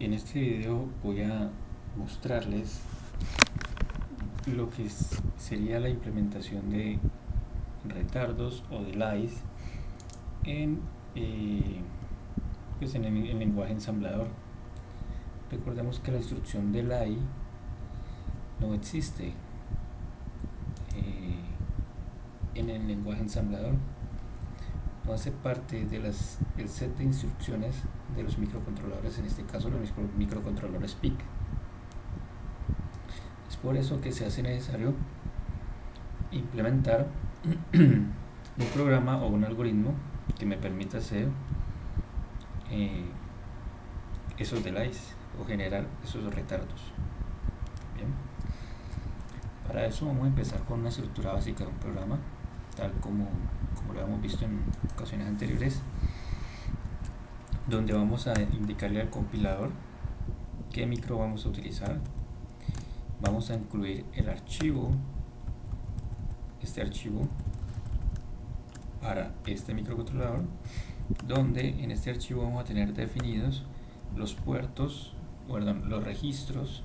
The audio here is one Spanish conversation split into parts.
En este video voy a mostrarles lo que sería la implementación de retardos o delays en, en el lenguaje ensamblador. Recordemos que la instrucción delay no existe en el lenguaje ensamblador, no hace parte de el set de instrucciones de los microcontroladores, en este caso los microcontroladores PIC. Es por eso que se hace necesario implementar un programa o un algoritmo que me permita hacer esos delays o generar esos retardos. Bien, para eso vamos a empezar con una estructura básica de un programa, tal como lo hemos visto en ocasiones anteriores, donde vamos a indicarle al compilador qué micro vamos a utilizar. Vamos a incluir el archivo, este archivo para este microcontrolador, donde en este archivo vamos a tener definidos los puertos, los registros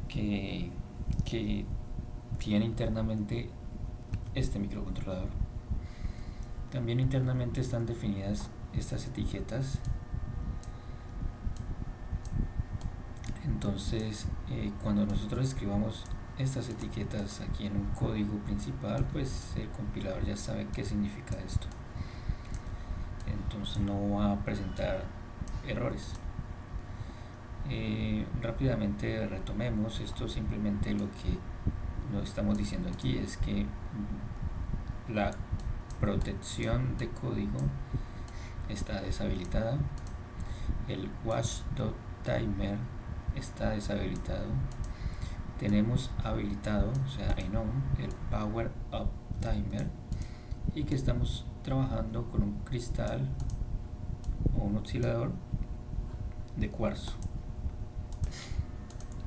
que tiene internamente este microcontrolador. También internamente están definidas estas etiquetas. Entonces, cuando nosotros escribamos estas etiquetas aquí en un código principal, pues el compilador ya sabe qué significa esto. Entonces no va a presentar errores. Rápidamente retomemos esto. Simplemente lo que nos estamos diciendo aquí es que la protección de código está deshabilitada, el watch.timer está deshabilitado, tenemos habilitado, o sea, en on, el power up timer, y que estamos trabajando con un cristal o un oscilador de cuarzo,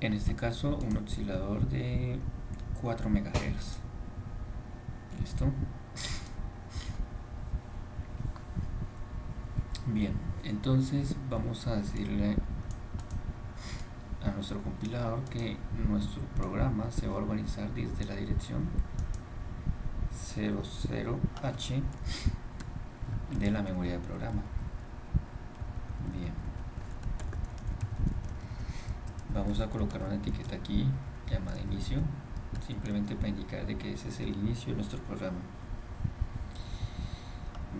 en este caso un oscilador de 4 MHz. ¿Listo? Bien, entonces vamos a decirle a nuestro compilador que nuestro programa se va a organizar desde la dirección 00H de la memoria de programa. Bien, vamos a colocar una etiqueta aquí llamada inicio, simplemente para indicar de que ese es el inicio de nuestro programa.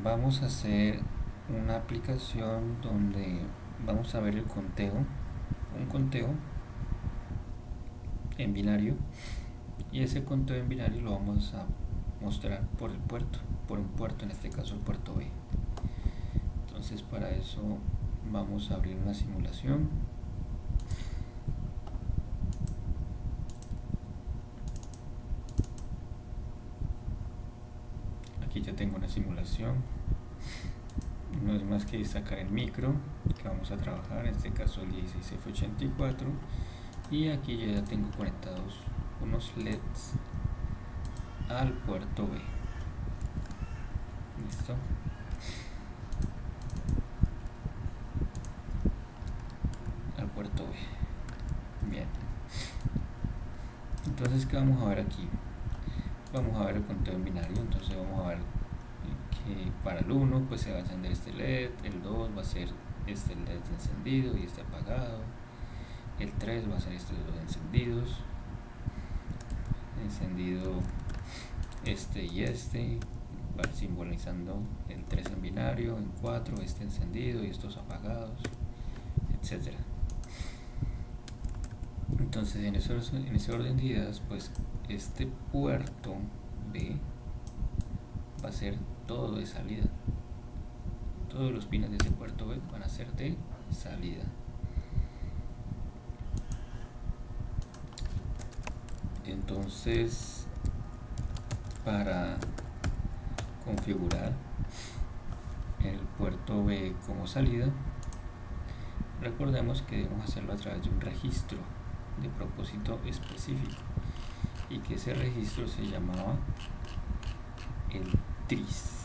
Vamos a hacer una aplicación donde vamos a ver el conteo, un conteo en binario, y ese conteo en binario lo vamos a mostrar por un puerto, en este caso el puerto B. Entonces, para eso vamos a abrir una simulación. Aquí ya tengo una simulación. No es más que sacar el micro que vamos a trabajar, en este caso el 16F84, y aquí yo ya tengo conectados unos LEDs al puerto B. Listo. Al puerto B. Bien. Entonces, ¿qué vamos a ver aquí? Vamos a ver el conteo en binario. Entonces vamos a ver que para el 1 pues se va a encender este LED, el 2 va a ser este LED encendido y este apagado, el 3 va a ser estos dos encendido este y este, va simbolizando el 3 en binario, en 4 este encendido y estos apagados, etcétera. Entonces en ese orden de ideas, pues este puerto B va a ser todo de salida. Todos los pines de ese puerto B van a ser de salida. Entonces, para configurar el puerto B como salida, recordemos que debemos hacerlo a través de un registro de propósito específico, y que ese registro se llamaba el TRIS.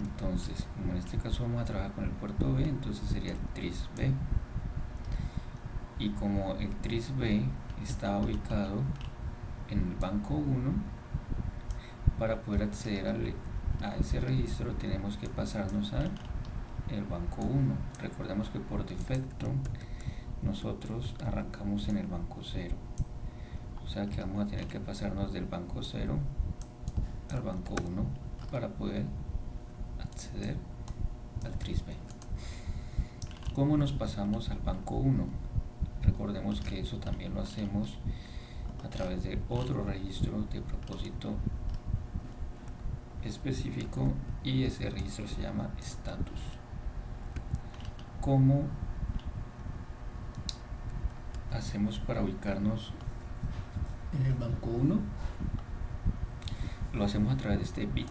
Entonces, como en este caso vamos a trabajar con el puerto B, entonces sería el tris B. Y como el tris B está ubicado en el banco 1, para poder acceder a ese registro tenemos que pasarnos al banco 1. Recordemos que por defecto nosotros arrancamos en el banco 0. O sea que vamos a tener que pasarnos del banco 0 al banco 1 para poder acceder al tris B. ¿Cómo nos pasamos al banco 1? Recordemos que eso también lo hacemos a través de otro registro de propósito específico, y ese registro se llama status. ¿Cómo hacemos para ubicarnos en el banco 1? Lo hacemos a través de este bit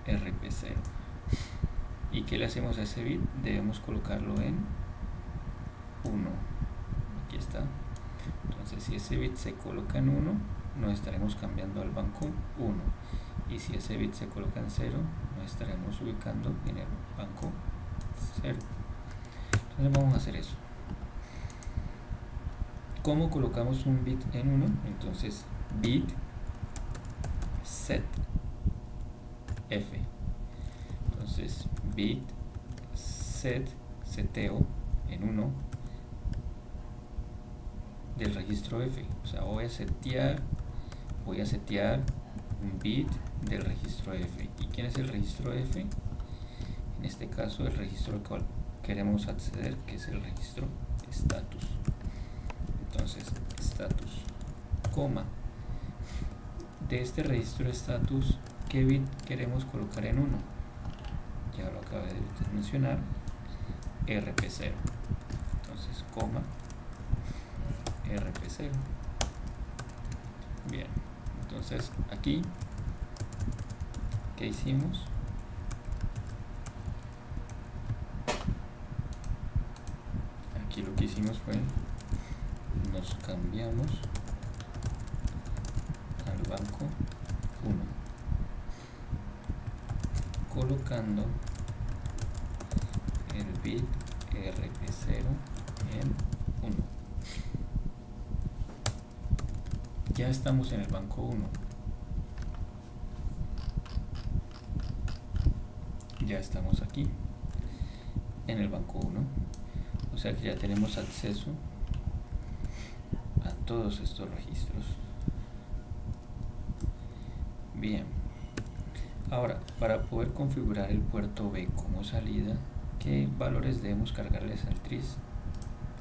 RP0. ¿Y qué le hacemos a ese bit? Debemos colocarlo en 1. Aquí está. Entonces, si ese bit se coloca en 1, nos estaremos cambiando al banco 1. Y si ese bit se coloca en 0, nos estaremos ubicando en el banco 0. Entonces vamos a hacer eso. ¿Cómo colocamos un bit en 1? Entonces, bit set f. Entonces, bit set, seteo en 1 del registro f. O sea, voy a setear un bit del registro f. ¿Y quién es el registro f? En este caso, el registro al cual queremos acceder, que es el registro status. Entonces, status, coma, de este registro status, ¿qué bit queremos colocar en 1? Ya lo acabé de mencionar, RP0. Entonces, coma, RP0. Bien, entonces aquí, ¿qué hicimos? Aquí lo que hicimos fue, nos cambiamos al banco 1, colocando el bit RP0 en 1. Ya estamos en el banco 1. Ya estamos aquí en el banco 1. O sea que ya tenemos acceso a todos estos registros. Bien. Ahora, para poder configurar el puerto B como salida, ¿qué valores debemos cargarles al tris?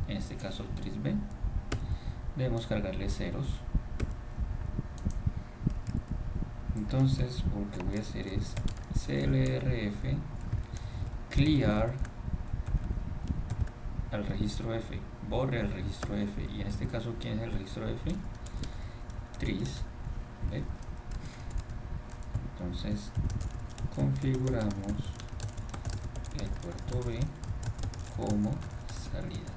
En este caso, el tris B. Debemos cargarle ceros. Entonces, lo que voy a hacer es clrf clear al registro F, borre el registro F, y en este caso, ¿quién es el registro F? Tris B. Entonces, configuramos el puerto B como salida,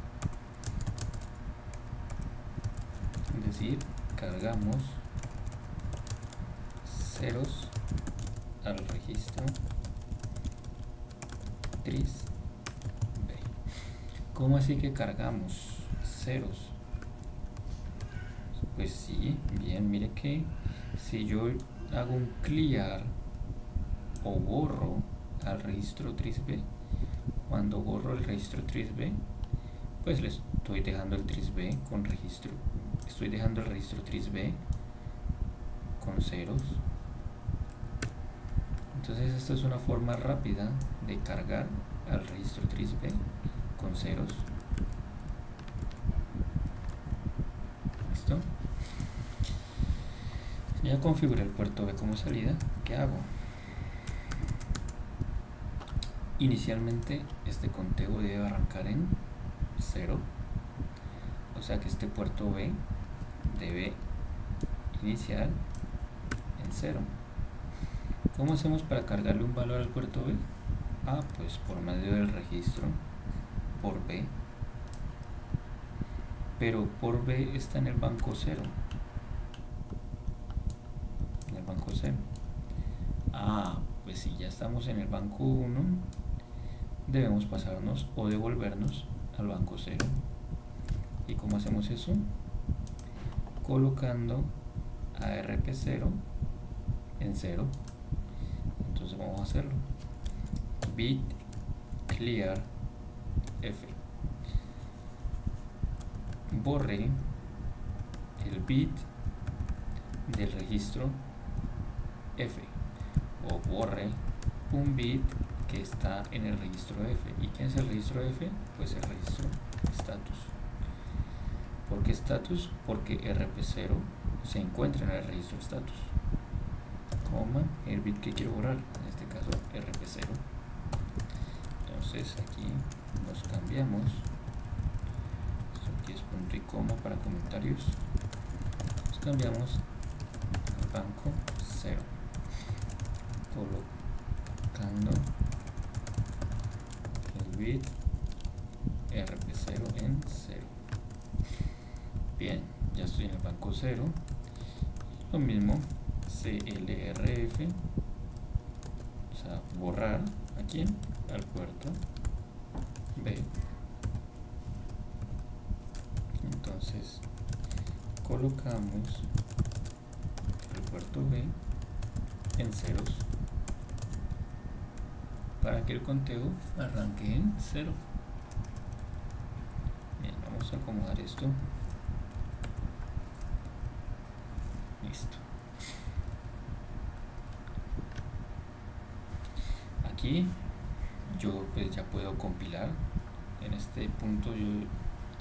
es decir, cargamos ceros al registro tris B. ¿Cómo así que cargamos ceros? Pues sí, bien, mire que si yo hago un clear o borro al registro tris B, cuando borro el registro tris B, pues le estoy dejando el tris B con registro, estoy dejando el registro tris B con ceros. Entonces esta es una forma rápida de cargar al registro tris B con ceros. ¿Listo? Ya configuré el puerto B como salida. ¿Qué hago? Inicialmente este conteo debe arrancar en 0. O sea que este puerto B debe iniciar en 0. ¿Cómo hacemos para cargarle un valor al puerto B? Pues por medio del registro por B. Pero por B está en el banco 0. En el banco 0. pues si ya estamos en el banco 1, debemos pasarnos o devolvernos al banco 0. ¿Y cómo hacemos eso? Colocando a RP0 en 0. Entonces vamos a hacerlo. Bit clear F. Borre el bit del registro F, o borre un bit que está en el registro F. ¿Y qué es el registro F? Pues el registro status. ¿Por qué status? Porque RP0 se encuentra en el registro status, coma, el bit que quiero borrar, en este caso RP0. Entonces aquí nos cambiamos, esto aquí es punto y coma para comentarios, nos cambiamos al banco 0, colocando el bit RP0 en 0. Bien, ya estoy en el banco 0. Lo mismo, CLRF, o sea, borrar aquí al puerto B. Entonces colocamos el puerto B en ceros para que el conteo arranque en 0. Bien, vamos a acomodar esto. Listo. Aquí yo pues ya puedo compilar. En este punto yo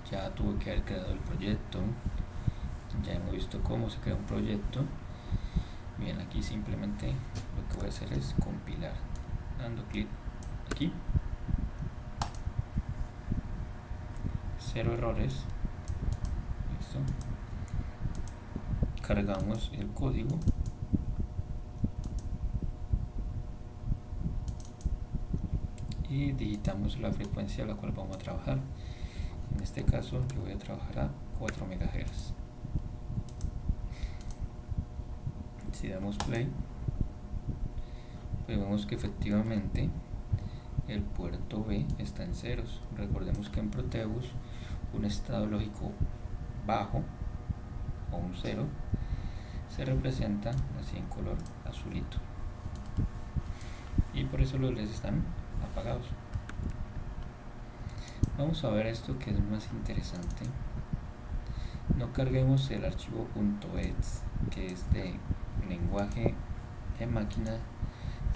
ya tuve que haber creado el proyecto. Ya hemos visto cómo se crea un proyecto. Bien, aquí simplemente lo que voy a hacer es compilar, dando clic aquí, 0 errores. Listo. Cargamos el código y digitamos la frecuencia a la cual vamos a trabajar. En este caso yo voy a trabajar a 4 MHz. Si damos play, pues vemos que efectivamente el puerto B está en ceros. Recordemos que en Proteus un estado lógico bajo o un 0 se representa así en color azulito, y por eso los LEDs están apagados. Vamos a ver esto que es más interesante. No carguemos el archivo .exe, que es de lenguaje de máquina,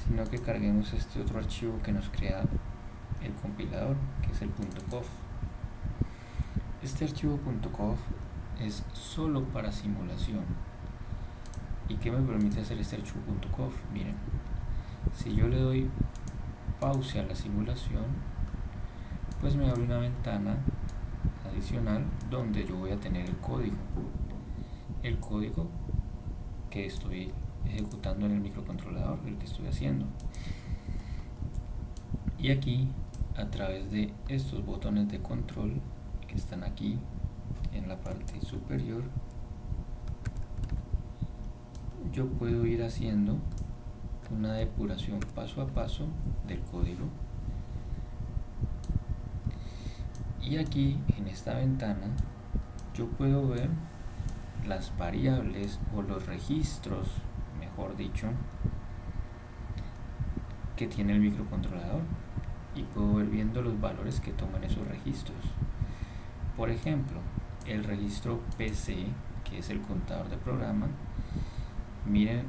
sino que carguemos este otro archivo que nos crea el compilador, que es el .conf. Este archivo .conf es solo para simulación. ¿Y qué me permite hacer este archivo .conf? Miren, si yo le doy pause a la simulación, pues me abre una ventana adicional donde yo voy a tener el código que estoy ejecutando en el microcontrolador, el que estoy haciendo. Y aquí, a través de estos botones de control que están aquí en la parte superior, yo puedo ir haciendo una depuración paso a paso del código. Y aquí en esta ventana yo puedo ver las variables o los registros, mejor dicho, que tiene el microcontrolador, y puedo ver viendo los valores que toman esos registros. Por ejemplo, el registro PC, que es el contador de programa, miren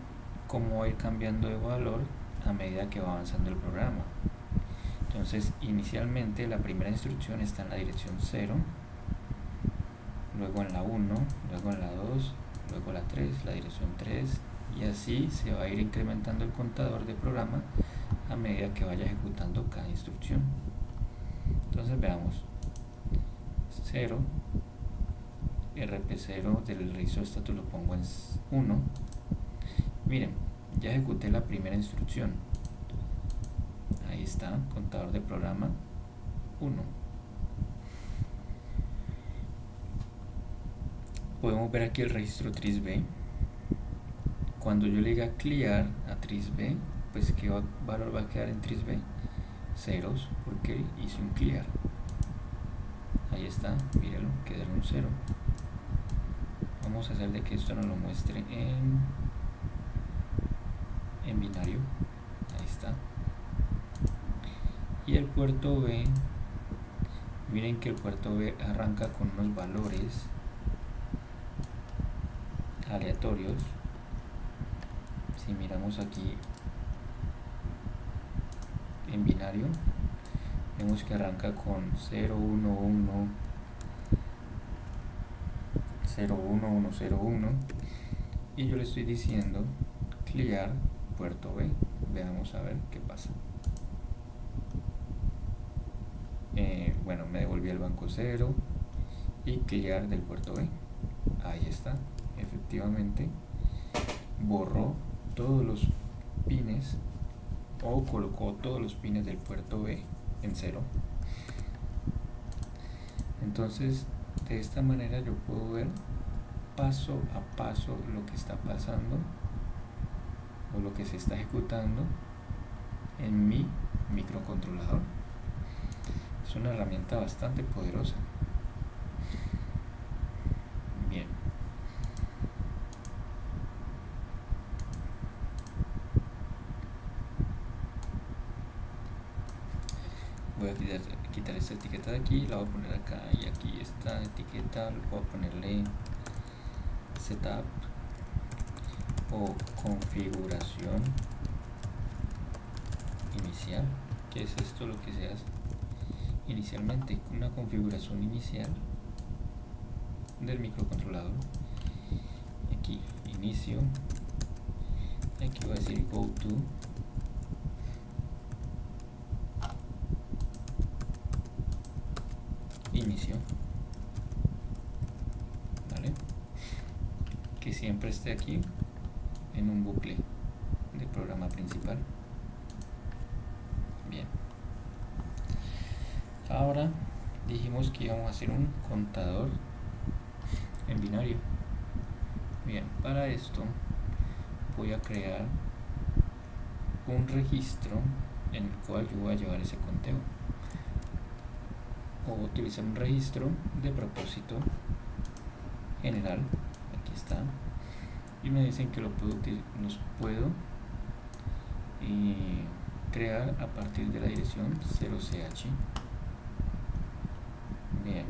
cómo va a ir cambiando de valor a medida que va avanzando el programa. Entonces, inicialmente la primera instrucción está en la dirección 0, luego en la 1, luego en la 2, luego la 3, la dirección 3, y así se va a ir incrementando el contador de programa a medida que vaya ejecutando cada instrucción. Entonces veamos: 0, RP0 del registro de status lo pongo en 1. Miren, ya ejecuté la primera instrucción. Ahí está, contador de programa 1. Podemos ver aquí el registro trisB. Cuando yo le diga clear a trisB, pues ¿qué valor va a quedar en tris_b? Ceros, porque hice un clear. Ahí está, míralo, queda un 0. Vamos a hacer de que esto nos lo muestre en binario. Ahí está. Y el puerto B, miren que el puerto B arranca con unos valores aleatorios. Si miramos aquí en binario, vemos que arranca con 0, 1, 1, 0, 1, 1, 0, 1, y yo le estoy diciendo clear puerto B. Veamos a ver qué pasa. Bueno, me devolví el banco 0 y clear del puerto B. Ahí está, efectivamente borró todos los pines, o colocó todos los pines del puerto B en 0. Entonces de esta manera yo puedo ver paso a paso lo que está pasando o lo que se está ejecutando en mi microcontrolador. Es una herramienta bastante poderosa. Bien. Voy a quitar esta etiqueta de aquí, la voy a poner acá, y aquí esta etiqueta voy a ponerle setup o configuración inicial. ¿Qué es esto? Lo que se hace inicialmente, una configuración inicial del microcontrolador. Aquí inicio, aquí voy a decir go to, inicio, ¿vale? Que siempre esté aquí en un bucle de programa principal. Bien, ahora dijimos que íbamos a hacer un contador en binario. Bien, para esto voy a crear un registro en el cual yo voy a llevar ese conteo, o utilizar un registro de propósito general. Aquí está, y me dicen que los puedo crear a partir de la dirección 0ch. Bien,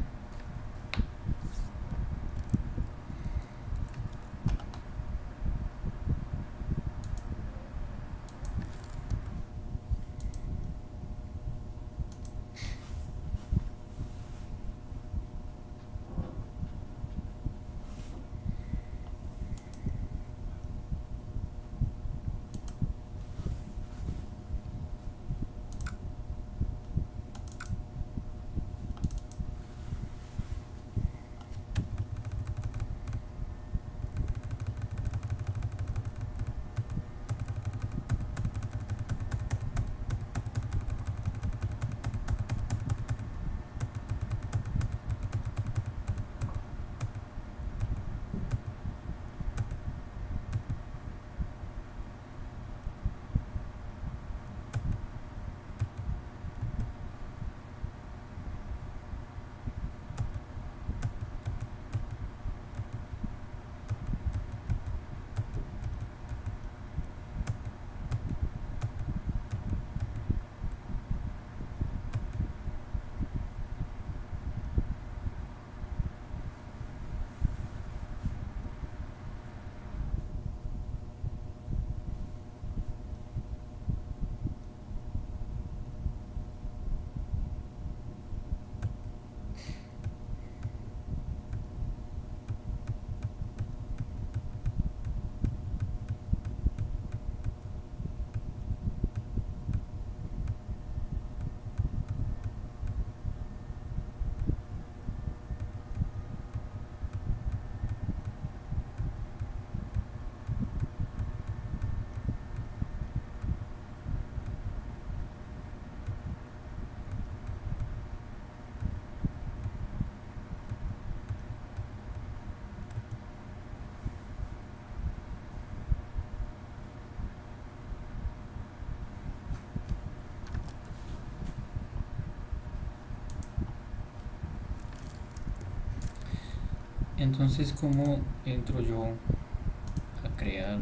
Entonces, ¿cómo entro yo a crear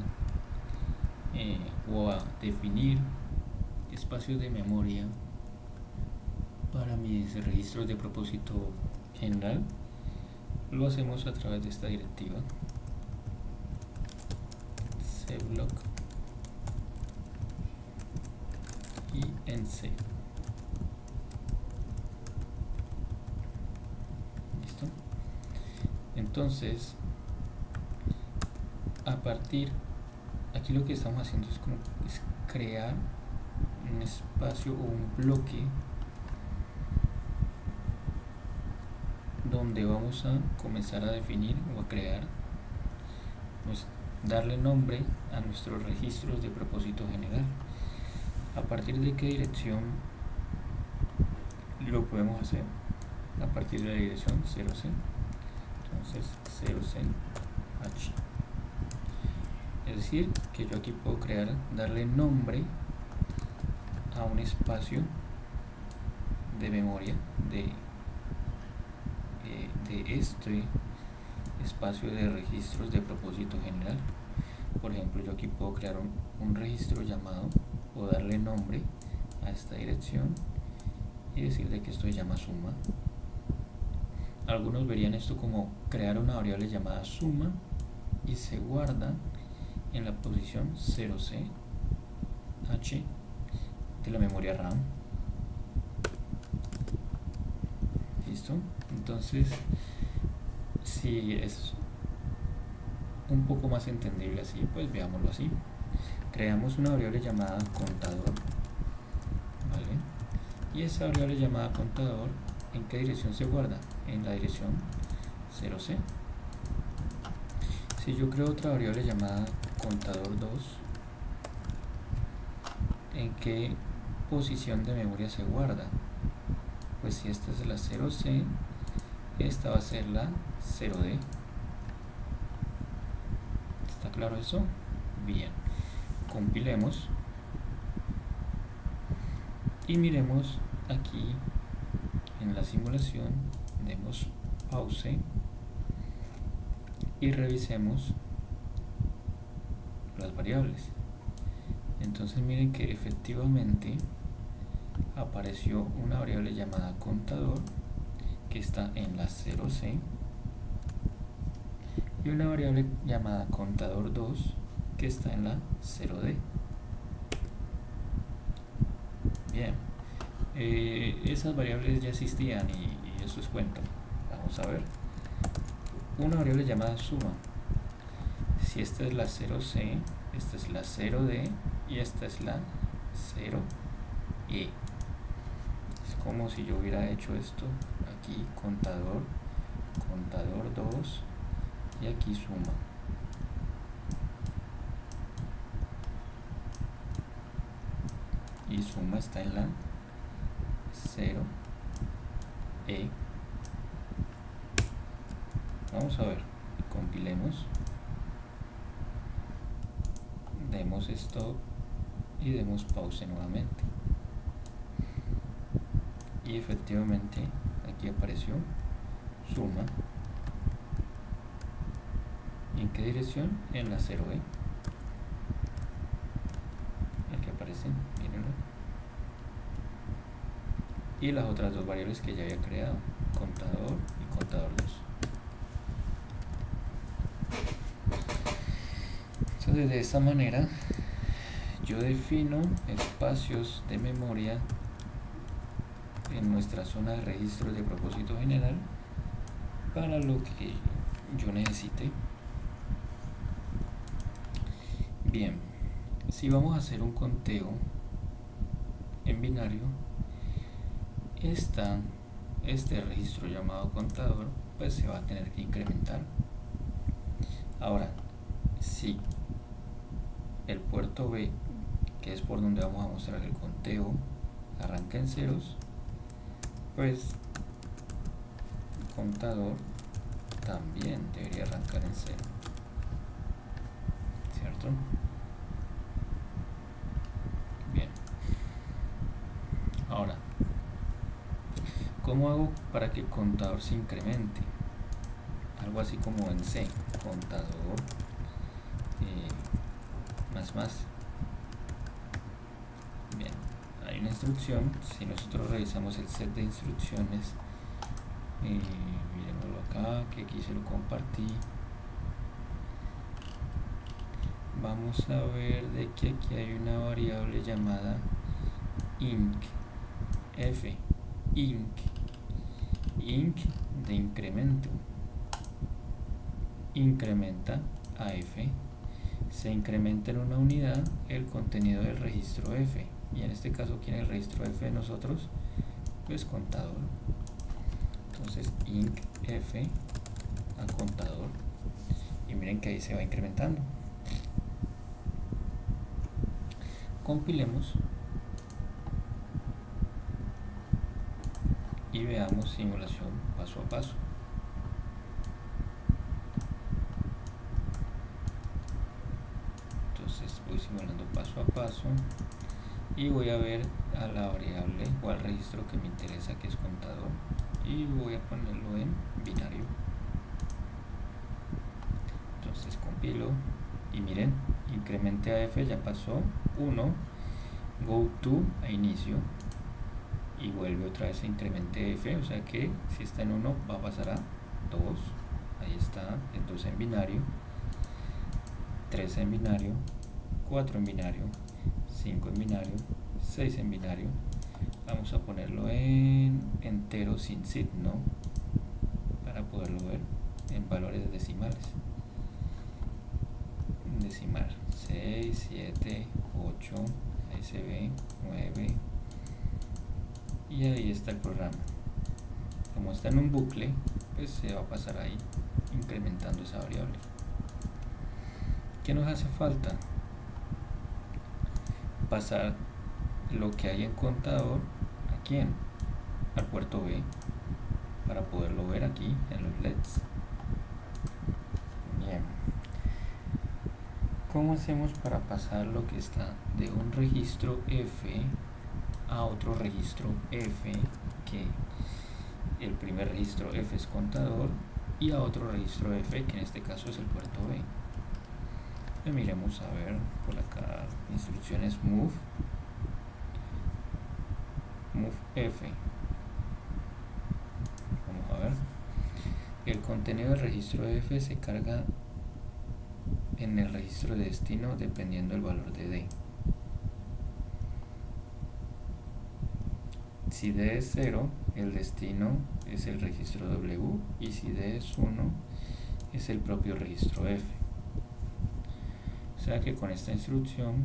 o a definir espacios de memoria para mis registros de propósito general? Lo hacemos a través de esta directiva cblock y en C. ¿Listo? Entonces, a partir, aquí lo que estamos haciendo es crear un espacio o un bloque donde vamos a comenzar a definir o a crear, pues, darle nombre a nuestros registros de propósito general. ¿A partir de qué dirección lo podemos hacer? A partir de la dirección 0C. Entonces 0C H. Es decir, que yo aquí puedo darle nombre a un espacio de memoria de este espacio de registros de propósito general. Por ejemplo, yo aquí puedo crear un registro llamado, o darle nombre a esta dirección y decirle que esto se llama suma. Algunos verían esto como crear una variable llamada suma y se guarda en la posición 0C H de la memoria RAM. ¿Listo? Entonces, si es un poco más entendible así, pues veámoslo así. Creamos una variable llamada contador, ¿vale? Y esa variable llamada contador, ¿en qué dirección se guarda? En la dirección 0C. Si yo creo otra variable llamada contador 2, ¿en qué posición de memoria se guarda? Pues si esta es la 0C, esta va a ser la 0D. ¿Está claro eso? Bien. Compilemos y miremos aquí en la simulación, demos pause y revisemos las variables. Entonces miren que efectivamente apareció una variable llamada contador que está en la 0C y una variable llamada contador 2 que está en la 0D. Bien, esas variables ya existían y eso es cuento. Vamos a ver. Una variable llamada suma. Si esta es la 0C, esta es la 0D y esta es la 0E. Es como si yo hubiera hecho esto aquí, contador 2 y aquí suma. Y suma está en la 0E. Vamos a ver, compilemos, demos stop y demos pause nuevamente. Y efectivamente aquí apareció suma. ¿En qué dirección? En la 0E. Aquí aparecen, mírenlo. Y las otras dos variables que ya había creado, contador y contador 2. Entonces, de esta manera yo defino espacios de memoria en nuestra zona de registros de propósito general para lo que yo necesite. Bien, si vamos a hacer un conteo en binario, este registro llamado contador pues se va a tener que incrementar. Ahora, si el puerto B, que es por donde vamos a mostrar el conteo, arranca en ceros, pues el contador también debería arrancar en cero, ¿cierto? Bien. Ahora, ¿cómo hago para que el contador se incremente? algo así como en C, contador más. Bien, hay una instrucción. Si nosotros revisamos el set de instrucciones, miremoslo acá, que aquí se lo compartí, vamos a ver de que aquí hay una variable llamada inc de incremento. Incrementa a f, se incrementa en una unidad el contenido del registro f, y en este caso, ¿quién es el registro f de nosotros? Pues contador. Entonces inc f a contador, y miren que ahí se va incrementando. Compilemos y veamos simulación paso a paso. Entonces voy simulando paso a paso y voy a ver a la variable o al registro que me interesa, que es contador, y voy a ponerlo en binario. Entonces compilo y miren, incrementé a f, ya pasó 1, go to a inicio, y vuelve otra vez a incrementé f, o sea que si está en 1 va a pasar a 2, ahí está, entonces en binario, 3 en binario, 4 en binario, 5 en binario, 6 en binario. Vamos a ponerlo en entero sin signo para poderlo ver en valores decimales. Decimal 6, 7, 8, ahí se ve 9, y ahí está el programa. Como está en un bucle, pues se va a pasar ahí incrementando esa variable. ¿Qué nos hace falta? Pasar lo que hay en contador ¿a quién? Al puerto B, para poderlo ver aquí en los LEDs. Bien, ¿cómo hacemos para pasar lo que está de un registro F a otro registro F, que el primer registro F es contador, y a otro registro F, que en este caso es el puerto B? Miremos a ver por acá, instrucciones move F. Vamos a ver, el contenido del registro F se carga en el registro de destino dependiendo del valor de D. Si D es 0, el destino es el registro W, y si D es 1, es el propio registro F. O sea que con esta instrucción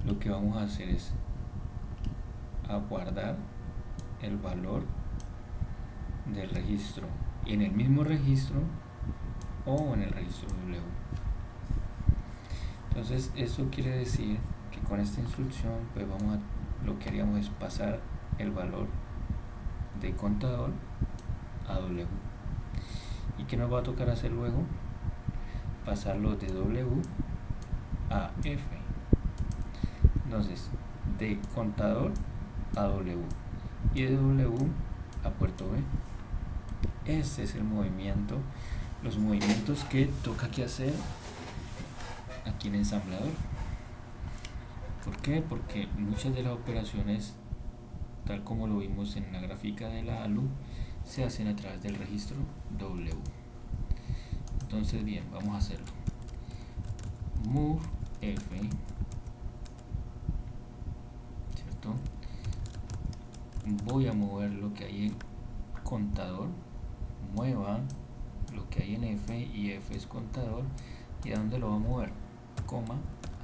lo que vamos a hacer es guardar el valor del registro en el mismo registro o en el registro W. Entonces eso quiere decir que con esta instrucción pues lo que haríamos es pasar el valor de contador a W. ¿Y qué nos va a tocar hacer luego? Pasarlo de W a F. Entonces, de contador a W y de W a puerto B. Ese es el movimiento, los movimientos que toca que hacer aquí en ensamblador. ¿Por qué? Porque muchas de las operaciones, tal como lo vimos en la gráfica de la ALU, se hacen a través del registro W. Entonces bien, vamos a hacerlo. Move F, ¿cierto? Voy a mover lo que hay en contador, mueva lo que hay en F, y F es contador, ¿y a dónde lo va a mover? Coma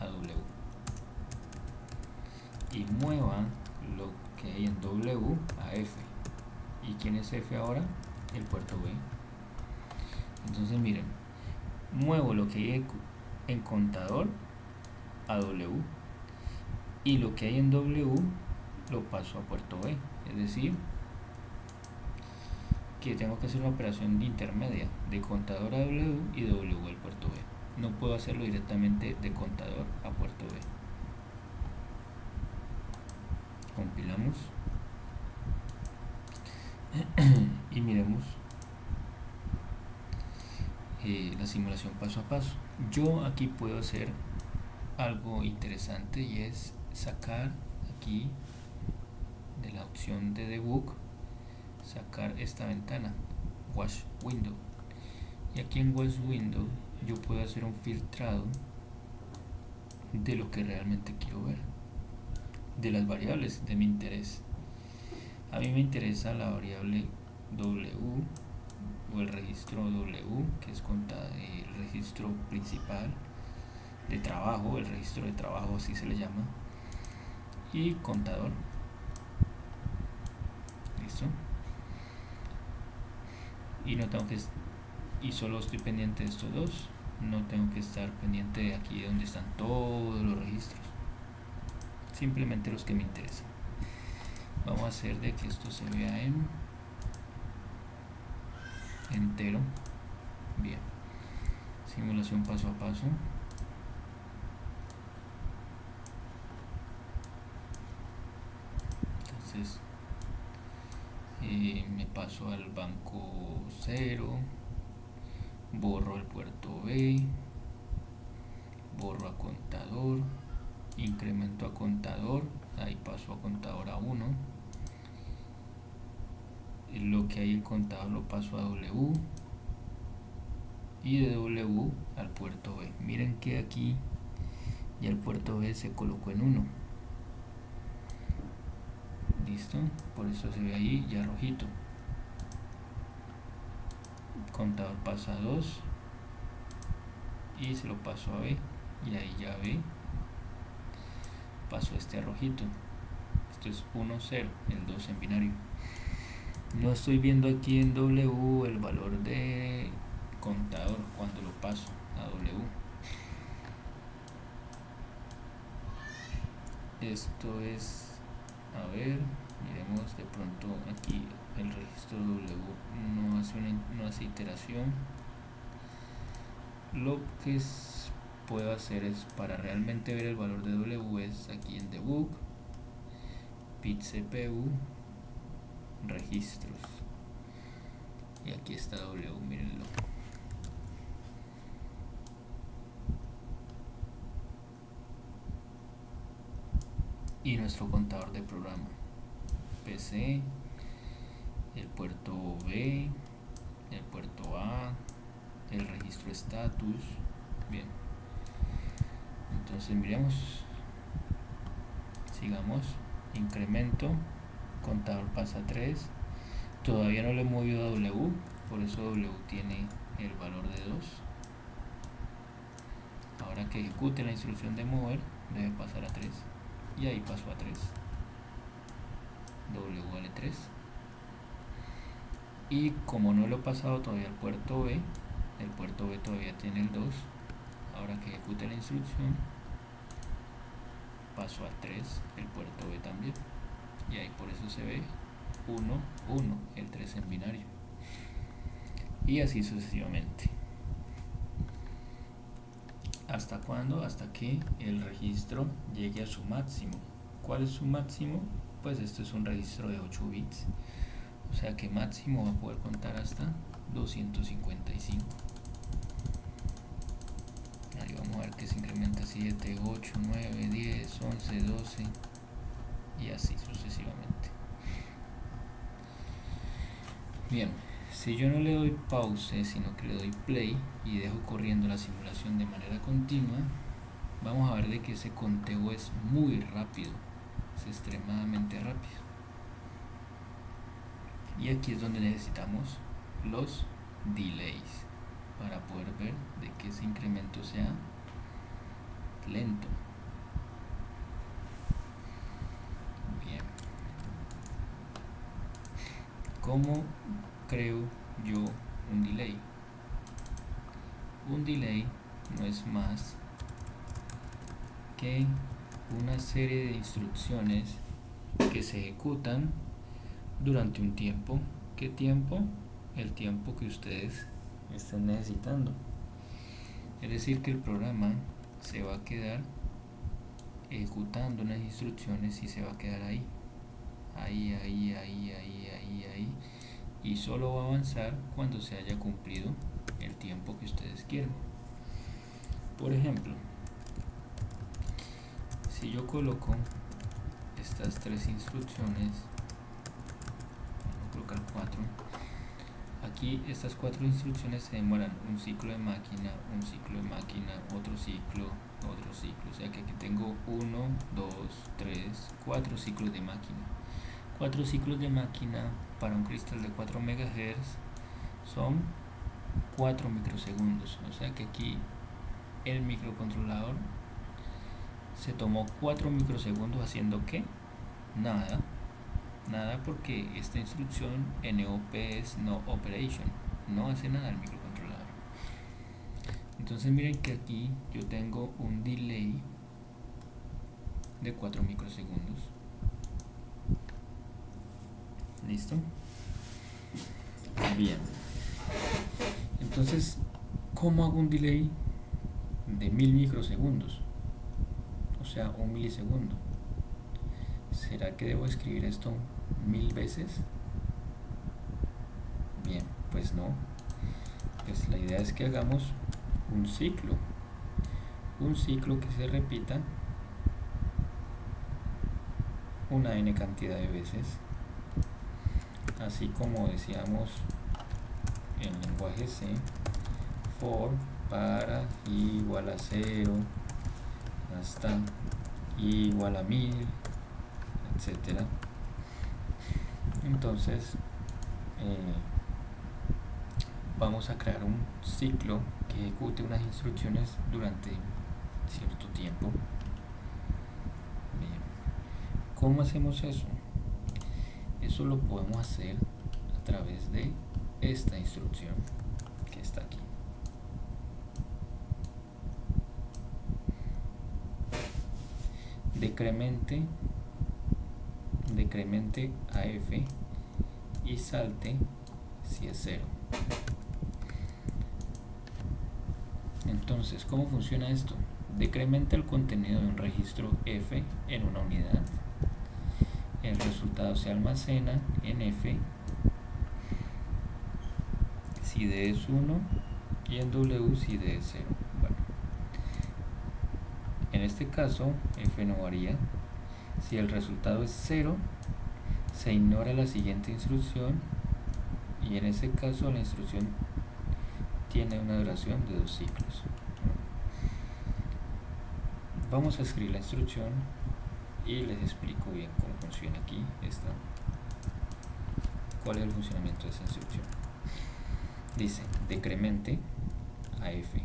a W. Y mueva lo que hay en W a F. ¿Y quién es F ahora? El puerto B. Entonces miren, muevo lo que hay en contador a W, y lo que hay en W lo paso a puerto B. Es decir, que tengo que hacer una operación intermedia de contador a W y de W al puerto B. No puedo hacerlo directamente de contador a puerto B. Compilamos y miremos la simulación paso a paso. Yo aquí puedo hacer algo interesante y es sacar aquí de la opción de debug, sacar esta ventana Watch Window, y aquí en Watch Window yo puedo hacer un filtrado de lo que realmente quiero ver, de las variables de mi interés. A mí me interesa la variable W o el registro W, que es el registro principal de trabajo, el registro de trabajo así se le llama, y contador. ¿Listo? Y no tengo que y solo estoy pendiente de estos dos, no tengo que estar pendiente de aquí donde están todos los registros, simplemente los que me interesan. Vamos a hacer de que esto se vea en entero. Bien, simulación paso a paso. Entonces me paso al banco 0, borro el puerto B, borro a contador, incremento a contador, ahí paso a contador a 1, lo que hay en contador lo paso a W, y de W al puerto B. Miren que aquí ya el puerto B se colocó en 1. Listo, por eso se ve ahí ya rojito. Contador pasa a 2 y se lo paso a B, y ahí ya B paso este a rojito. Esto es 1, 0, el 2 en binario. No estoy viendo aquí en W el valor de contador cuando lo paso a W. Esto es, a ver, miremos de pronto aquí el registro W no hace iteración. Lo que puedo hacer es, para realmente ver el valor de W, es aquí en debug, pit CPU, registros, y aquí está W, mírenlo. Y nuestro contador de programa, PC, el puerto B, el puerto A, el registro status. Bien, entonces miremos, sigamos, incremento, contador pasa a 3, todavía no lo he movido a W, por eso W tiene el valor de 2. Ahora que ejecute la instrucción de mover, debe pasar a 3, y ahí pasó a 3, W vale 3. Y como no lo he pasado todavía al puerto B, el puerto B todavía tiene el 2. Ahora que ejecute la instrucción, paso a 3, el puerto B también, y ahí por eso se ve 1, 1, el 3 en binario, y así sucesivamente. ¿Hasta cuándo? Hasta que el registro llegue a su máximo. ¿Cuál es su máximo? Pues esto es un registro de 8 bits, o sea que máximo va a poder contar hasta 255. Ahí vamos a ver que se incrementa 7, 8, 9, 10, 11, 12 y así sucesivamente. Bien, si yo no le doy pause, sino que le doy play y dejo corriendo la simulación de manera continua, vamos a ver de que ese conteo es muy rápido, es extremadamente rápido. Y aquí es donde necesitamos los delays para poder ver de que ese incremento sea lento. Bien, ¿cómo creo yo un delay? Un delay no es más que una serie de instrucciones que se ejecutan durante un tiempo. ¿Qué tiempo? El tiempo que ustedes estén necesitando. Es decir, que el programa se va a quedar ejecutando unas instrucciones y se va a quedar ahí, y solo va a avanzar cuando se haya cumplido el tiempo que ustedes quieran. Por ejemplo, si yo coloco estas tres instrucciones, voy a colocar 4. Aquí estas 4 instrucciones se demoran un ciclo de máquina, otro ciclo. O sea que aquí tengo 1, 2, 3, 4 ciclos de máquina. 4 ciclos de máquina para un cristal de 4 MHz son 4 microsegundos. O sea que aquí el microcontrolador se tomó 4 microsegundos haciendo ¿qué? Nada porque esta instrucción NOP es no operation, no hace nada el microcontrolador. Entonces miren que aquí yo tengo un delay de 4 microsegundos. ¿Listo? Bien. Entonces, ¿cómo hago un delay de 1000 microsegundos? O sea, 1 milisegundo. ¿Será que debo escribir esto 1000 veces? Bien, pues no. Pues la idea es que hagamos un ciclo que se repita una n cantidad de veces, así como decíamos en lenguaje C, for para i igual a 0 hasta i igual a 1000, etcétera. Entonces vamos a crear un ciclo que ejecute unas instrucciones durante cierto tiempo. Bien. ¿Cómo hacemos eso? Eso lo podemos hacer a través de esta instrucción que está aquí. Decremente a f y salte si es 0. Entonces, ¿cómo funciona esto? Decrementa el contenido de un registro f en una unidad. El resultado se almacena en f si d es 1 y en w si d es 0. Bueno, en este caso f no varía. Si el resultado es 0, se ignora la siguiente instrucción y en ese caso la instrucción tiene una duración de 2 ciclos. Vamos a escribir la instrucción y les explico bien cómo funciona aquí cuál es el funcionamiento de esa instrucción. Dice decremente a f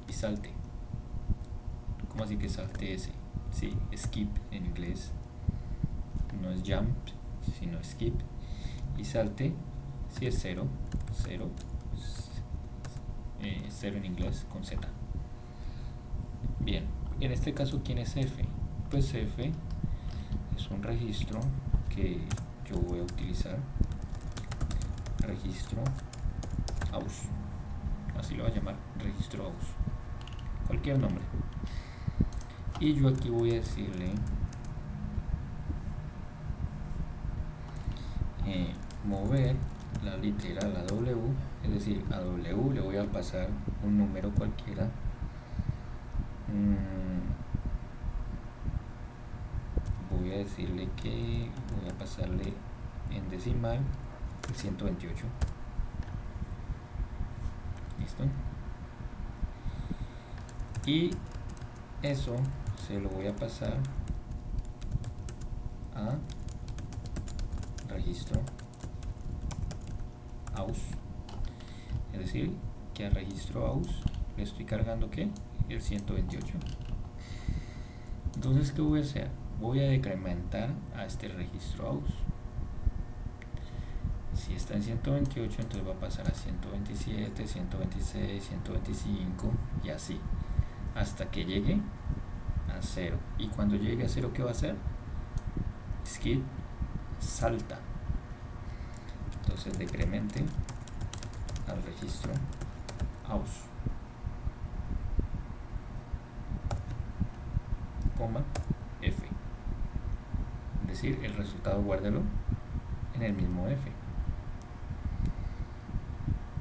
y salte. ¿Cómo así que salte ese? Sí, skip en inglés, no es jump sino skip, y salte si es 0 en inglés con z. Bien, en este caso ¿quién es f? Pues f es un registro que yo voy a utilizar, registro aus, así lo voy a llamar, registro aus, cualquier nombre. Y yo aquí voy a decirle mover la litera, la W, es decir, a W le voy a pasar un número cualquiera, voy a decirle que voy a pasarle en decimal el 128. ¿Listo? Y eso se lo voy a pasar a registro aus, es decir, que a registro aus le estoy cargando ¿qué? El 128. Entonces, ¿qué voy a hacer? Voy a decrementar a este registro aus. Si está en 128, entonces va a pasar a 127, 126, 125 y así, hasta que llegue a 0. Y cuando llegue a 0, ¿qué va a hacer? Skip, salta. Entonces decremente al registro aus, coma, f. Es decir, el resultado guárdelo en el mismo f.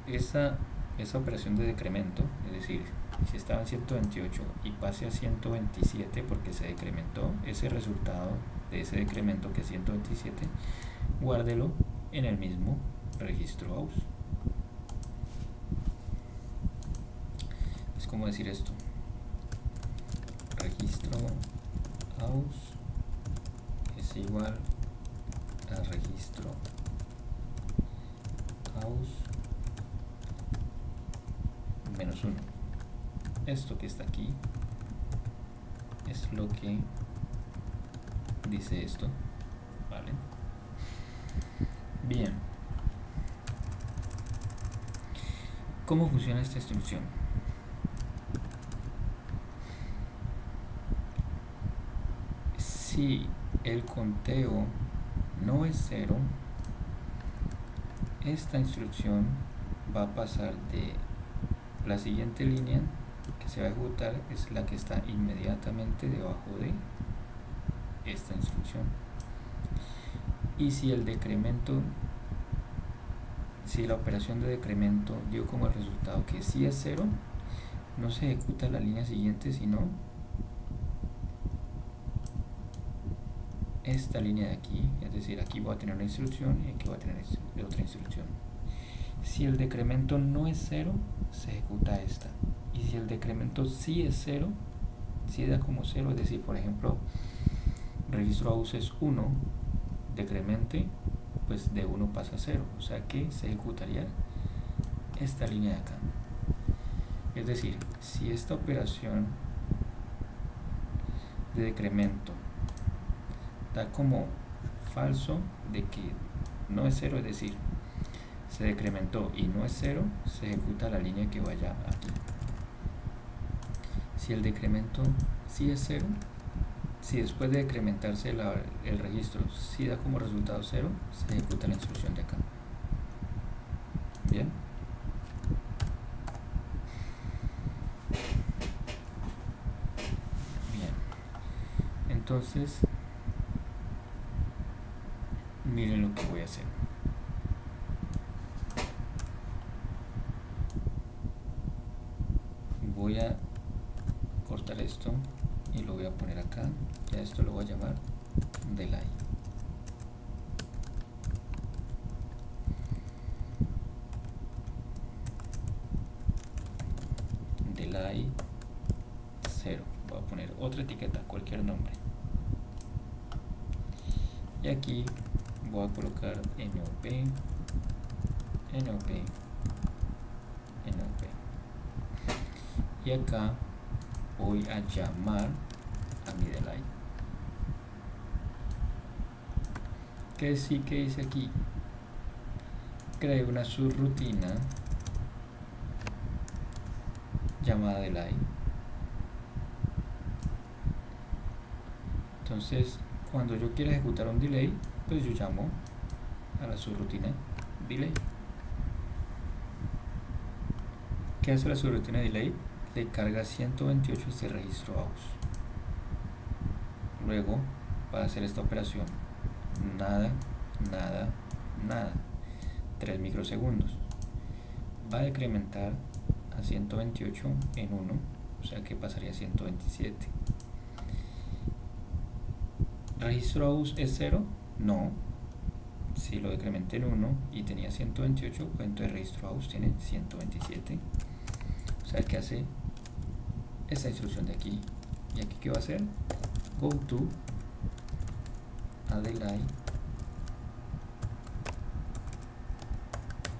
Esa esa operación de decremento, es decir, si estaba en 128 y pase a 127 porque se decrementó, ese resultado de ese decremento que es 127, guárdelo en el mismo registro AUS. Es como decir esto: registro AUS es igual a registro AUS menos 1. Esto que está aquí es lo que dice esto, ¿vale? Bien. ¿Cómo funciona esta instrucción? Si el conteo no es 0, esta instrucción va a pasar de la siguiente línea que se va a ejecutar, es la que está inmediatamente debajo de esta instrucción. Y si el decremento, si la operación de decremento dio como resultado que sí es 0, no se ejecuta la línea siguiente, sino esta línea de aquí. Es decir, aquí voy a tener una instrucción y aquí voy a tener otra instrucción. Si el decremento no es 0, se ejecuta esta. Y si el decremento sí es 0, si da como 0, es decir, por ejemplo, registro AUS es 1, decremente, pues de 1 pasa a 0, o sea que se ejecutaría esta línea de acá. Es decir, si esta operación de decremento da como falso de que no es 0, es decir, se decrementó y no es 0, se ejecuta la línea que vaya aquí. Si el decremento sí es 0, si después de decrementarse el registro sí da como resultado 0, se ejecuta la instrucción de acá. Bien. Bien. Entonces, miren lo que voy a hacer. Voy a cortar esto y lo voy a poner acá. Ya esto lo voy a llamar delay. Delay 0. Voy a poner otra etiqueta, cualquier nombre. Y aquí voy a colocar NOP, NOP, NOP. Y acá voy a llamar a mi delay. ¿Qué sí que hice aquí? Creé una subrutina llamada delay. Entonces, cuando yo quiera ejecutar un delay, pues yo llamo a la subrutina delay. ¿Qué hace la subrutina delay? Le carga 128 este registro AUS. Luego va a hacer esta operación: nada, nada, nada, 3 microsegundos. Va a decrementar a 128 en 1, o sea que pasaría a 127. ¿Registro AUS es 0? No. Si lo decrementé en 1 y tenía 128, pues entonces registro AUS tiene 127. O sea que hace esta instrucción de aquí. ¿Y aquí qué va a hacer? Go to a delay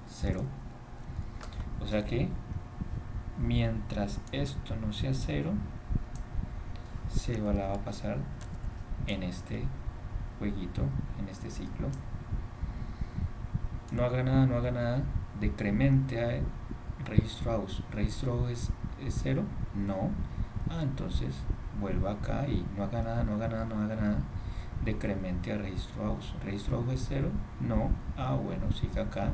0. O sea que mientras esto no sea 0, se la va a pasar en este jueguito, en este ciclo. No haga nada, no haga nada. Decremente a registro AUS. ¿Registro AUS es 0? No. Entonces vuelva acá y no haga nada, no haga nada, no haga nada. Decremente a registro AUS. ¿Registro AUS es 0? No. Bueno, siga acá.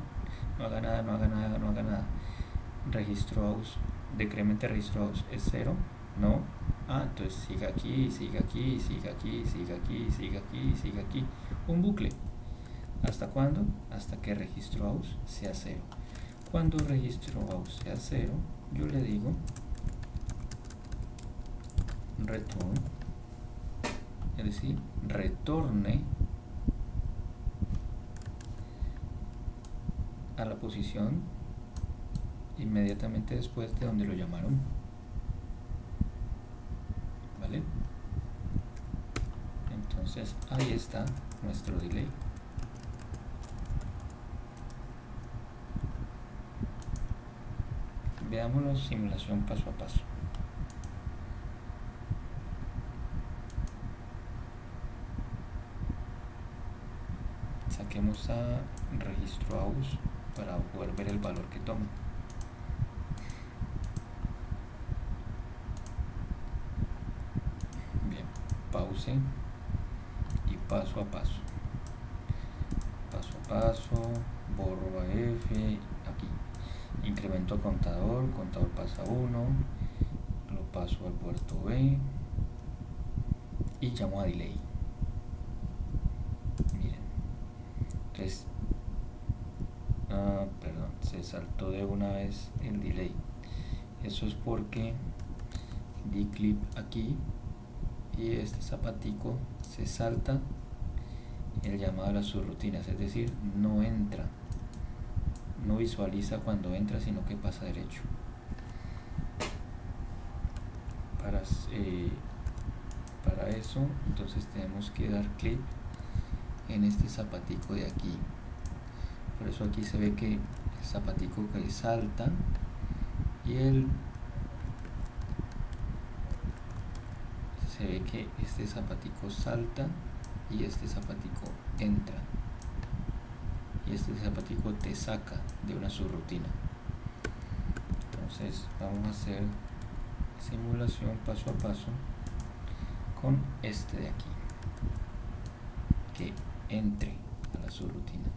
No haga nada, no haga nada, no haga nada. Registro AUS. Decremente a registro AUS es 0? No. Entonces siga aquí, siga aquí, siga aquí, siga aquí, siga aquí, siga aquí. Un bucle. ¿Hasta cuándo? Hasta que registro AUS sea 0. Cuando registro AUX sea 0, yo le digo return, es decir, retorne a la posición inmediatamente después de donde lo llamaron. ¿Vale? Entonces ahí está nuestro delay. Veámoslo simulación paso a paso. Saquemos a registro AUX para poder ver el valor que toma. Bien, pause y paso a paso. Paso a paso, borro a F, aquí. Incremento contador, contador pasa 1, lo paso al puerto B y llamo a delay. Miren, entonces, perdón, se saltó de una vez el delay. Eso es porque di clip aquí y este zapatico se salta el llamado a las subrutinas, es decir, no entra, no visualiza cuando entra, sino que pasa derecho. Para eso, entonces tenemos que dar clic en este zapatico de aquí. Por eso aquí se ve que el zapatico que salta y se ve que este zapatico salta y este zapatico entra. Y este zapatico te saca de una subrutina. Entonces vamos a hacer simulación paso a paso con este de aquí, que entre a la subrutina.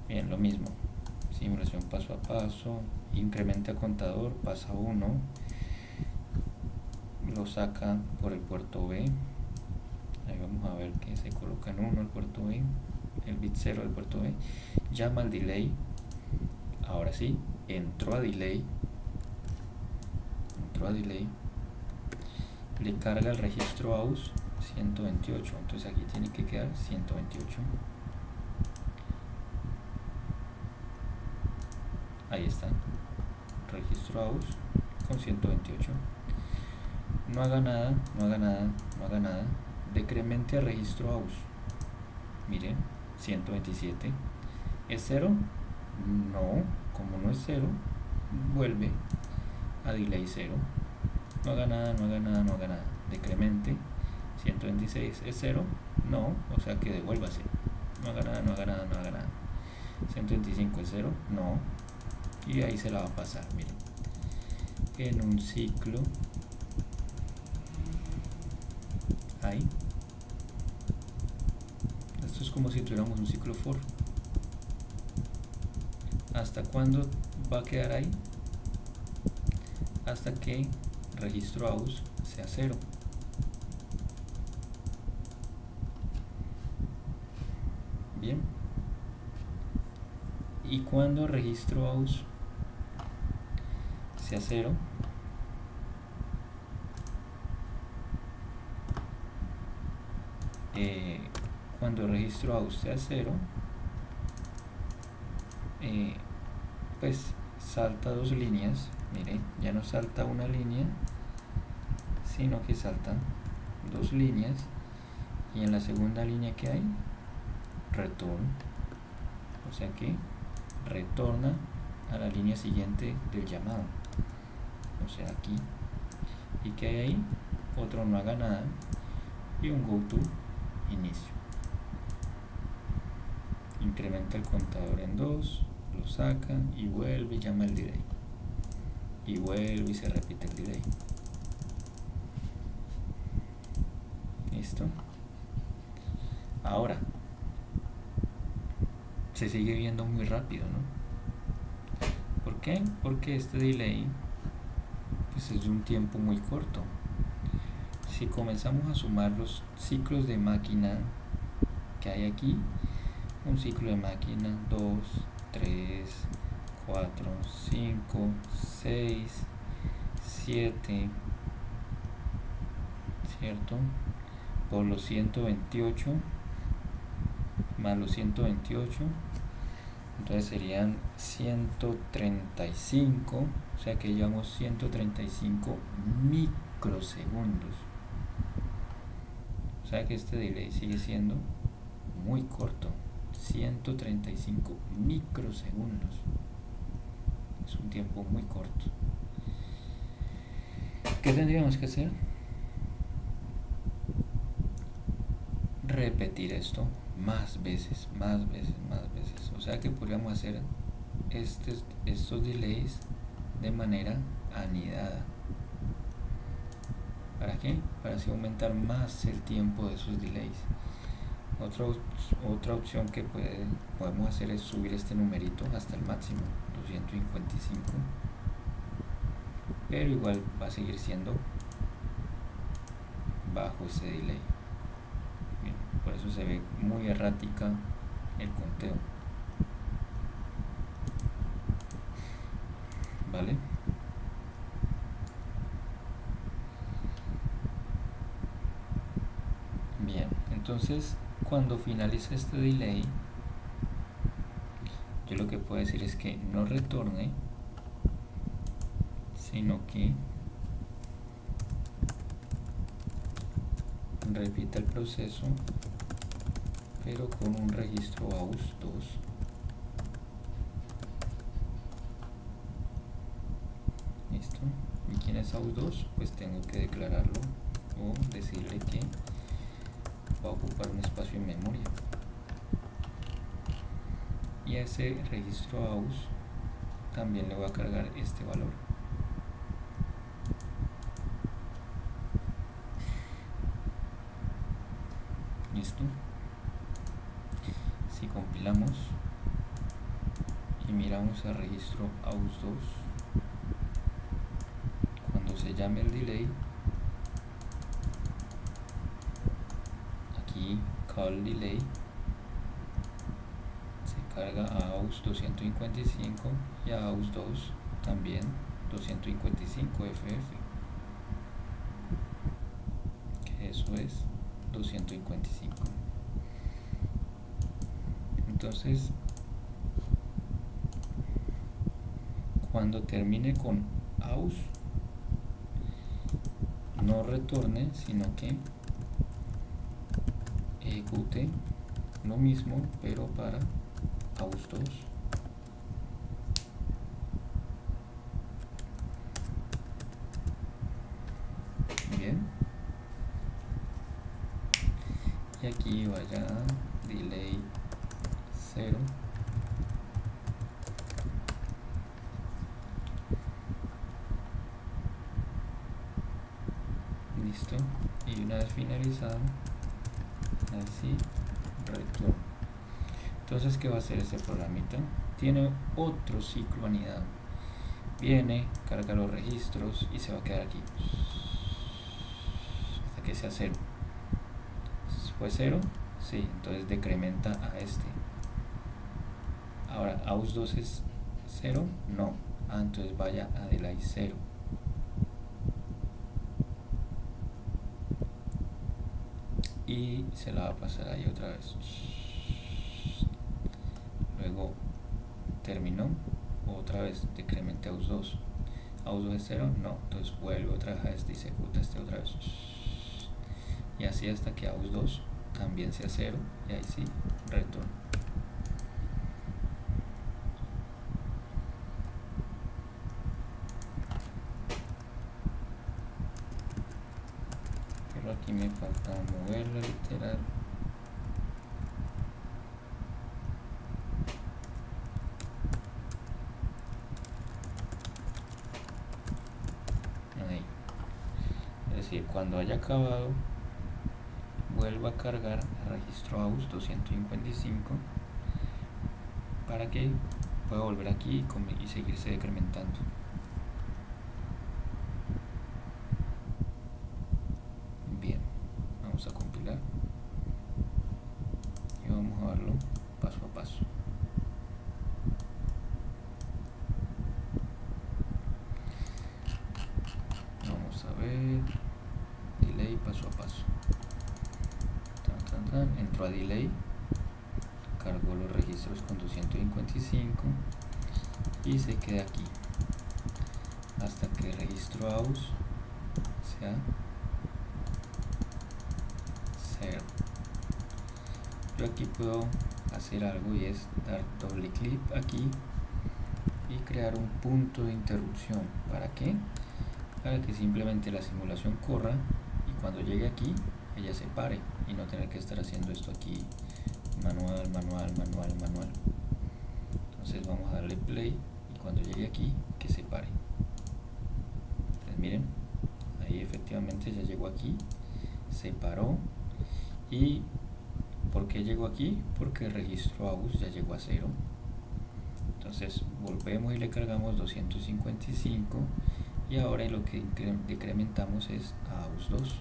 Bien, lo mismo, simulación paso a paso, incrementa contador, pasa 1, lo saca por el puerto B. Ahí vamos a ver que se coloca en 1 el puerto B, el bit 0 del puerto B, llama al delay. Ahora sí, entró a delay, le carga el registro AUX 128, entonces aquí tiene que quedar 128. Ahí está, registro AUX con 128. No haga nada, decremente a registro AUX. Miren, 127. ¿Es 0? No, como no es 0, vuelve a delay 0. No haga nada. Decremente. 126 es 0, no, o sea que devuélvase. No haga nada. 125 es 0, no. Y ahí se la va a pasar, miren. En un ciclo. Ahí. Esto es como si tuviéramos un ciclo for. ¿Hasta cuándo va a quedar ahí? Hasta que registro AUX sea 0. Bien. Y cuando registro AUX sea 0, cuando registro AUX sea 0, pues salta 2 líneas. Miren, ya no salta una línea, sino que saltan 2 líneas, y en la segunda línea que hay, return, o sea que retorna a la línea siguiente del llamado, o sea aquí. Y que hay ahí, otro no haga nada y un go to inicio. Incrementa el contador en 2, lo saca y vuelve y llama el delay, y vuelve y se repite el delay. Listo. Ahora se sigue viendo muy rápido, ¿no? ¿Por qué? Porque este delay pues es de un tiempo muy corto. Si comenzamos a sumar los ciclos de máquina que hay aquí, un ciclo de máquina, 2, 3, 4, 5, 6, 7, ¿cierto? Por los 128 más los 128, entonces serían 135, o sea que llevamos 135 microsegundos. O sea que este delay sigue siendo muy corto, 135 microsegundos. Es un tiempo muy corto. ¿Qué tendríamos que hacer? Repetir esto más veces, más veces, más veces. O sea que podríamos hacer estos delays de manera anidada. ¿Para qué? Para así aumentar más el tiempo de esos delays. Otra opción que podemos hacer es subir este numerito hasta el máximo, 255, pero igual va a seguir siendo bajo ese delay. Bien, por eso se ve muy errática el conteo. ¿Vale? Bien, entonces cuando finalice este delay, yo lo que puedo decir es que no retorne, sino que repita el proceso, pero con un registro AUS2. Listo. ¿Y quién es AUS2? Pues tengo que declararlo o decirle que va a ocupar un espacio en memoria. Y a ese registro AUS también le voy a cargar este valor. Listo. Si compilamos y miramos al registro AUS2, cuando se llame el delay, aquí call delay, se carga a AUS 255 y a AUS 2 también 255 FF, que eso es 255. Entonces, cuando termine con AUS, no retorne, sino que ejecute lo mismo, pero para AUS 2. Bien. Y aquí vaya delay 0. Listo. Y una vez finalizado, así retorno. Entonces, ¿qué va a hacer este programita? Tiene otro ciclo anidado. Viene, carga los registros y se va a quedar aquí hasta que sea 0. ¿Fue 0? Sí, entonces decrementa a este. Ahora, AUS2 es 0, no. Entonces vaya a delay 0. Y se la va a pasar ahí otra vez. Luego terminó, otra vez decremente AUS2. AUS2 es 0, no. Entonces vuelve otra vez a este y se ejecuta este otra vez. Y así hasta que AUS2 también sea 0 y ahí sí retorno. Pero aquí me falta moverlo literal. Ahí. Es decir, cuando haya acabado, vuelvo a cargar el registro AUS 255 para que pueda volver aquí y seguirse decrementando. Bien, vamos a compilar y vamos a verlo paso a paso. cosa, entro a delay, cargo los registros con 255 y se queda aquí hasta que el registro aus sea 0. Yo aquí puedo hacer algo y es dar doble clic aquí y crear un punto de interrupción. ¿Para qué? Para que simplemente la simulación corra y cuando llegue aquí ella se pare y no tener que estar haciendo esto aquí manual. Entonces vamos a darle play y cuando llegue aquí que se pare. Entonces miren, ahí efectivamente ya llegó aquí, se paró. ¿Y por qué llegó aquí? Porque el registro aus ya llegó a 0. Entonces volvemos y le cargamos 255 y ahora lo que decrementamos es a aus 2,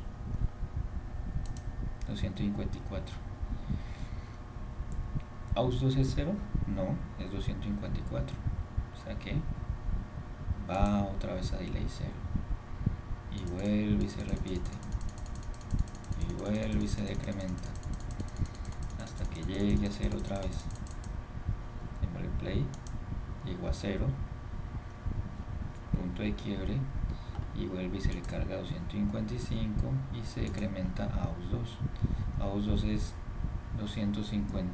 254. ¿Aus 2 es 0? No, es 254. O sea que va otra vez a delay 0. Y vuelve y se repite. Y vuelve y se decrementa. Hasta que llegue a 0 otra vez. Démosle play. Llegó a 0. Punto de quiebre. Y vuelve y se le carga 255 y se decrementa a aus 2. Aus 2 es 250.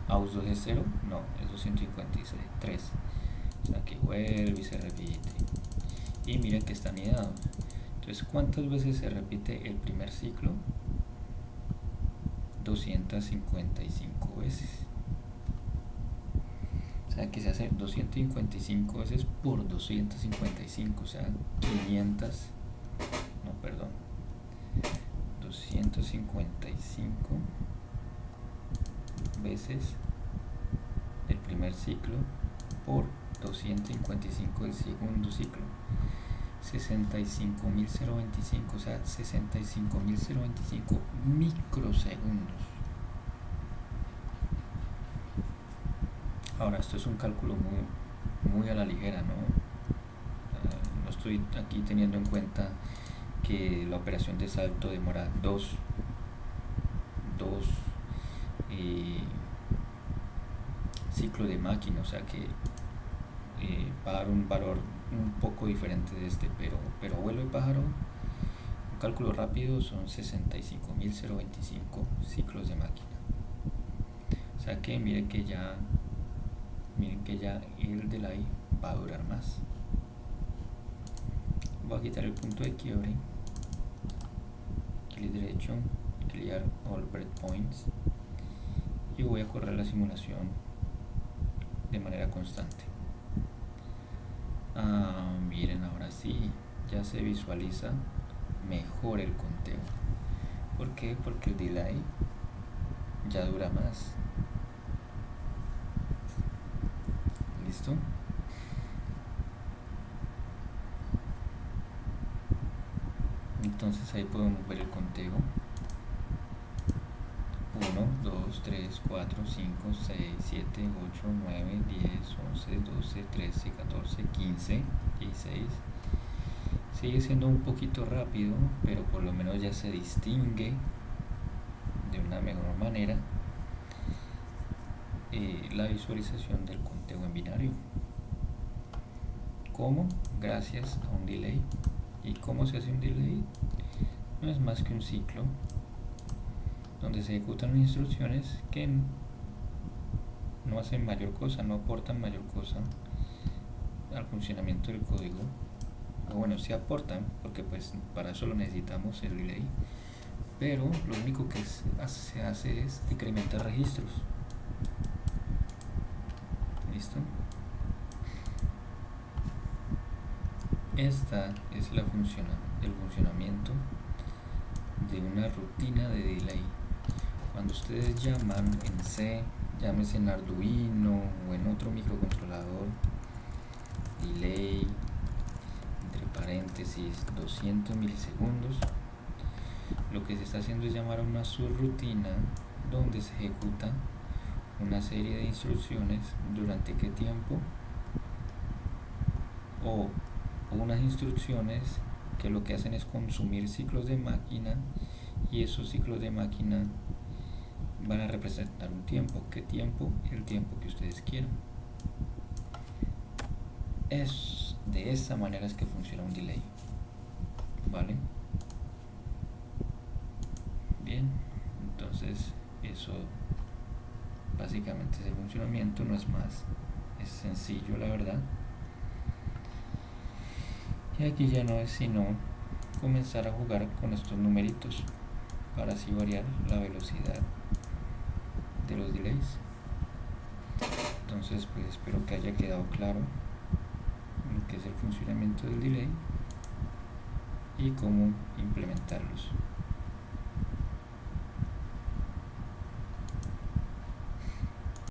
¿Aus 2 es 0? No, es 253. O sea que vuelve y se repite. Y miren que está anidado. Entonces, ¿cuántas veces se repite el primer ciclo? 255 veces. O sea que se hace 255 veces por 255, o sea, 255 veces el primer ciclo por 255 del segundo ciclo. 65.025, o sea, 65.025 microsegundos. Ahora, esto es un cálculo muy a la ligera, ¿no? No estoy aquí teniendo en cuenta que la operación de salto demora dos ciclos de máquina, o sea que va a dar un valor un poco diferente de este, pero abuelo de pájaro, un cálculo rápido son 65.025 ciclos de máquina. O sea que miren que ya el delay va a durar más. Voy a quitar el punto de quiebre, clic derecho, clear all breakpoints y voy a correr la simulación de manera constante. Miren, ahora sí ya se visualiza mejor el conteo. ¿Por qué? Porque el delay ya dura más. ¿Listo? Entonces ahí podemos ver el conteo. 1, 2, 3, 4, 5, 6, 7, 8, 9, 10, 11, 12, 13, 14, 15, 16. Sigue siendo un poquito rápido, pero por lo menos ya se distingue de una mejor manera la visualización del conteo en binario. ¿Cómo? Gracias a un delay. ¿Y cómo se hace un delay? No es más que un ciclo donde se ejecutan las instrucciones que no hacen mayor cosa, no aportan mayor cosa al funcionamiento del código. O bueno, sí aportan, porque pues para eso lo necesitamos el delay, pero lo único que se hace es decrementar registros. ¿Listo? Esta es el funcionamiento de una rutina de delay. Cuando ustedes llaman en C, llámese en Arduino o en otro microcontrolador, delay, entre paréntesis, 200 milisegundos, lo que se está haciendo es llamar a una subrutina donde se ejecuta una serie de instrucciones durante qué tiempo, o unas instrucciones que lo que hacen es consumir ciclos de máquina, y esos ciclos de máquina van a representar un tiempo. ¿Qué tiempo? El tiempo que ustedes quieran. Es de esa manera es que funciona un delay. ¿Vale? Bien, entonces eso básicamente es el funcionamiento, no es más. Es sencillo, la verdad. Y aquí ya no es sino comenzar a jugar con estos numeritos para así variar la velocidad de los delays. Entonces pues espero que haya quedado claro lo que es el funcionamiento del delay y cómo implementarlos.